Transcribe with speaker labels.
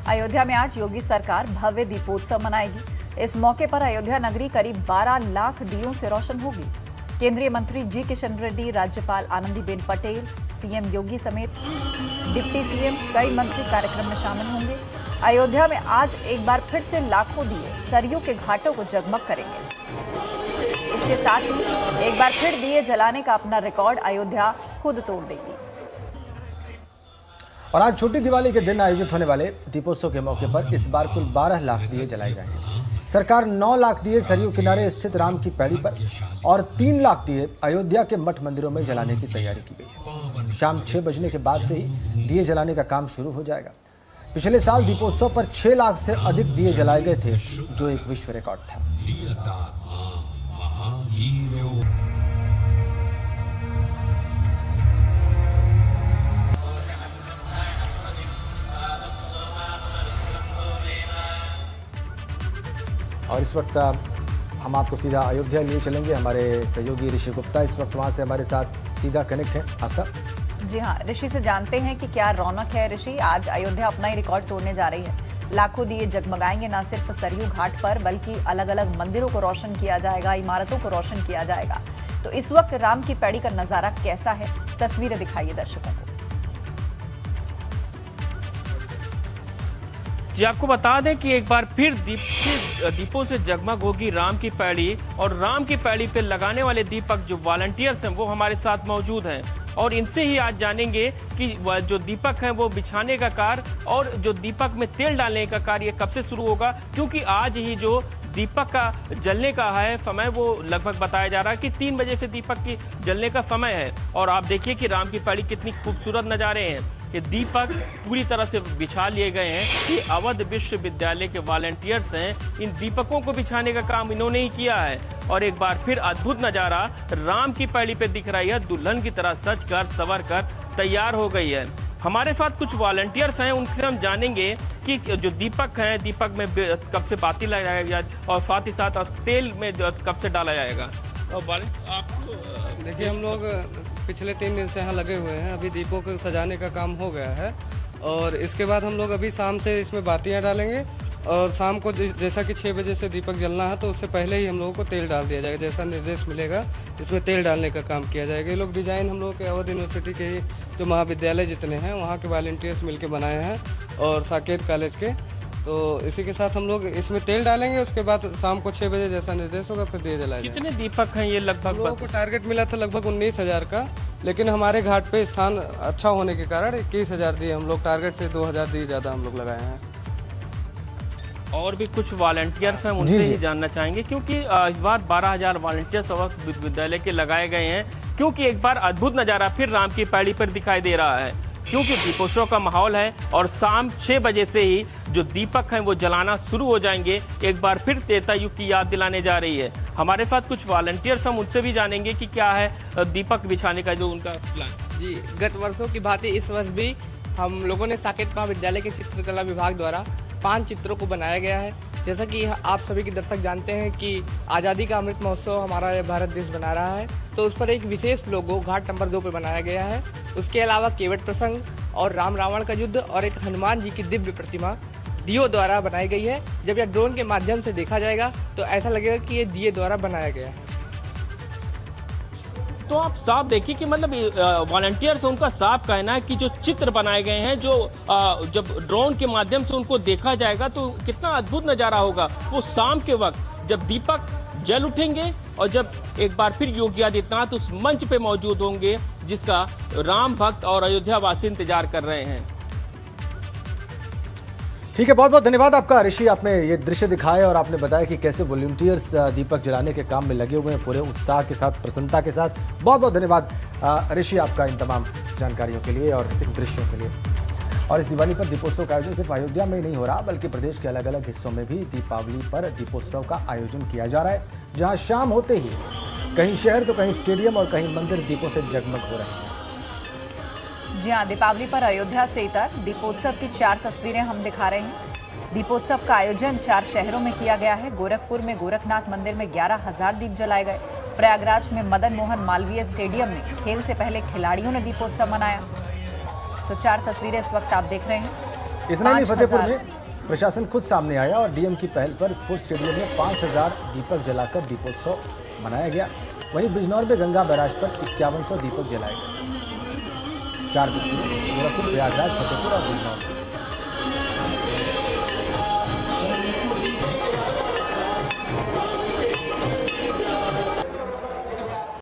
Speaker 1: अयोध्या में आज योगी सरकार भव्य दीपोत्सव मनाएगी। इस मौके पर अयोध्या नगरी करीब 12 लाख दियों से रोशन होगी। केंद्रीय मंत्री जी किशन रेड्डी, राज्यपाल आनंदीबेन पटेल, सीएम योगी समेत डिप्टी सीएम कई मंत्री कार्यक्रम में शामिल होंगे। अयोध्या में आज एक बार फिर से लाखों दिए सरयू के घाटों को जगमग करेंगे। इसके साथ ही एक बार फिर दिए जलाने का अपना रिकॉर्ड अयोध्या खुद तोड़ देगी।
Speaker 2: और आज छोटी दिवाली के दिन आयोजित होने वाले दीपोत्सव के मौके पर इस बार कुल 12 लाख दिए जलाए जाएंगे। सरकार 9 लाख दिए सरयू किनारे स्थित राम की पैड़ी पर और 3 लाख दिए अयोध्या के मठ मंदिरों में जलाने की तैयारी की गई है। शाम 6 बजने के बाद से ही दिए जलाने का काम शुरू हो जाएगा। पिछले साल दीपोत्सव पर 6 लाख से अधिक दिए जलाए गए थे, जो एक विश्व रिकॉर्ड था। और इस वक्त हम आपको सीधा अयोध्या लिए चलेंगे। हमारे सहयोगी ऋषि गुप्ता इस वक्त वहां से हमारे साथ सीधा कनेक्ट है। आस्था
Speaker 1: जी हाँ, ऋषि से जानते हैं कि क्या रौनक है। ऋषि, आज अयोध्या अपना ही रिकॉर्ड तोड़ने जा रही है। लाखों दिए जगमगाएंगे, न सिर्फ सरयू घाट पर बल्कि अलग अलग मंदिरों को रोशन किया जाएगा, इमारतों को रोशन किया जाएगा। तो इस वक्त राम की पैड़ी का नजारा कैसा है, तस्वीरें दिखाइए दर्शकों को।
Speaker 3: जी, आपको बता दें कि एक बार फिर दीपों से जगमग होगी राम की पैड़ी, और राम की पैड़ी पे लगाने वाले दीपक जो वॉलंटियर्स हैं वो हमारे साथ मौजूद हैं, और इनसे ही आज जानेंगे कि जो दीपक हैं वो बिछाने का कार्य और जो दीपक में तेल डालने का कार्य कब से शुरू होगा, क्योंकि आज ही जो दीपक का जलने का है समय वो लगभग बताया जा रहा है कि 3 बजे से दीपक की जलने का समय है। और आप देखिए कि राम की पैड़ी कितनी खूबसूरत नज़ारे हैं। ये दीपक पूरी तरह से बिछा लिए गए हैं। ये अवध विश्वविद्यालय के वॉलंटियर्स हैं। इन दीपकों को बिछाने का काम इन्होंने ही किया है। और एक बार फिर अद्भुत नज़ारा राम की पैड़ी पे दिख रही है। दुल्हन की तरह सज कर संवर कर तैयार हो गई है। हमारे साथ कुछ वॉलंटियर्स हैं, उनसे हम जानेंगे कि जो दीपक हैं, दीपक में कब से बाती लगाया गया और साथ ही साथ तेल में कब से डाला जाएगा। और आप
Speaker 4: देखिए, हम लोग पिछले 3 दिन से यहाँ लगे हुए हैं। अभी दीपों को सजाने का काम हो गया है और इसके बाद हम लोग अभी शाम से इसमें बातियाँ डालेंगे और शाम को जैसा कि 6 बजे से दीपक जलना है तो उससे पहले ही हम लोगों को तेल डाल दिया जाएगा। जैसा निर्देश मिलेगा इसमें तेल डालने का काम किया जाएगा। ये लोग डिज़ाइन हम लोग के अवध यूनिवर्सिटी के ही जो महाविद्यालय जितने हैं वहाँ के वॉलंटियर्स मिलकर बनाए हैं और साकेत कॉलेज के। तो इसी के साथ हम लोग इसमें तेल डालेंगे। उसके बाद शाम को 6 बजे जैसा निर्देश होगा फिर दिए जलाएंगे।
Speaker 3: कितने दीपक हैं ये? लगभग
Speaker 4: लोगों को टारगेट मिला था लगभग 19,000 का, लेकिन हमारे घाट पे स्थान अच्छा होने के कारण 21,000 दिए। हम लोग टारगेट से 2,000 दिए ज़्यादा हम लोग लगाए हैं।
Speaker 3: और भी कुछ वॉलंटियर्स हैं, उनसे ही जानना चाहेंगे, क्योंकि इस बार 12,000 वॉलंटियर्स अवध विश्वविद्यालय के लगाए गए हैं, क्योंकि एक बार अद्भुत नज़ारा फिर राम की पैड़ी पर दिखाई दे रहा है। क्योंकि दीपोत्सव का माहौल है और शाम 6 बजे से ही जो दीपक हैं वो जलाना शुरू हो जाएंगे। एक बार फिर त्रेता युग की याद दिलाने जा रही है। हमारे साथ कुछ वॉलंटियर्स, हम उनसे भी जानेंगे कि क्या है दीपक बिछाने का जो उनका प्लान।
Speaker 5: जी, गत वर्षों की भांति इस वर्ष भी हम लोगों ने साकेत महाविद्यालय के चित्रकला विभाग द्वारा 5 चित्रों को बनाया गया है। जैसा कि आप सभी के दर्शक जानते हैं कि आज़ादी का अमृत महोत्सव हमारा भारत देश बना रहा है, तो उस पर एक विशेष लोगो घाट नंबर 2 पर बनाया गया है। उसके अलावा केवट प्रसंग और राम रावण का युद्ध और एक हनुमान जी की दिव्य प्रतिमा दियो द्वारा बनाई गई है। जब यह ड्रोन के माध्यम से देखा जाएगा तो ऐसा लगेगा कि ये दिए द्वारा बनाया गया है।
Speaker 3: तो आप साफ देखिए कि मतलब वॉलंटियर्स उनका साफ कहना है कि जो चित्र बनाए गए हैं, जो जब ड्रोन के माध्यम से उनको देखा जाएगा तो कितना अद्भुत नज़ारा होगा। वो शाम के वक्त जब दीपक जल उठेंगे और जब एक बार फिर योगी आदित्यनाथ उस मंच पे मौजूद होंगे जिसका राम भक्त और अयोध्या वासी इंतजार कर रहे हैं।
Speaker 2: ठीक है, बहुत बहुत धन्यवाद आपका ऋषि। आपने ये दृश्य दिखाए और आपने बताया कि कैसे वॉलंटियर्स दीपक जलाने के काम में लगे हुए हैं पूरे उत्साह के साथ, प्रसन्नता के साथ। बहुत बहुत धन्यवाद ऋषि आपका इन तमाम जानकारियों के लिए और इन दृश्यों के लिए। और इस दिवाली पर दीपोत्सव का आयोजन सिर्फ अयोध्या में ही नहीं हो रहा, बल्कि प्रदेश के अलग अलग हिस्सों में भी दीपावली पर दीपोत्सव का आयोजन किया जा रहा है, जहां शाम होते ही कहीं शहर तो कहीं स्टेडियम और कहीं मंदिर दीपों से जगमग हो रहे हैं।
Speaker 1: जी हाँ, दीपावली पर अयोध्या से इतर दीपोत्सव की 4 तस्वीरें हम दिखा रहे हैं। दीपोत्सव का आयोजन 4 शहरों में किया गया है। गोरखपुर में गोरखनाथ मंदिर में 11,000 दीप जलाए गए। प्रयागराज में मदन मोहन मालवीय स्टेडियम में खेल से पहले खिलाड़ियों ने दीपोत्सव मनाया। तो 4 तस्वीरें इस वक्त आप देख रहे हैं।
Speaker 2: इतना नहीं,
Speaker 1: 5,000
Speaker 2: फतेहपुर में प्रशासन खुद सामने आया और डीएम की पहल पर स्पोर्ट्स स्टेडियम में 5,000 दीपक जलाकर दीपोत्सव मनाया गया। वहीं बिजनौर में गंगा बैराज पर 5100 दीपक जलाए गए। 4 तस्वीरें गोरखपुर, प्रयागराज, फतेहपुर और बिजनौर।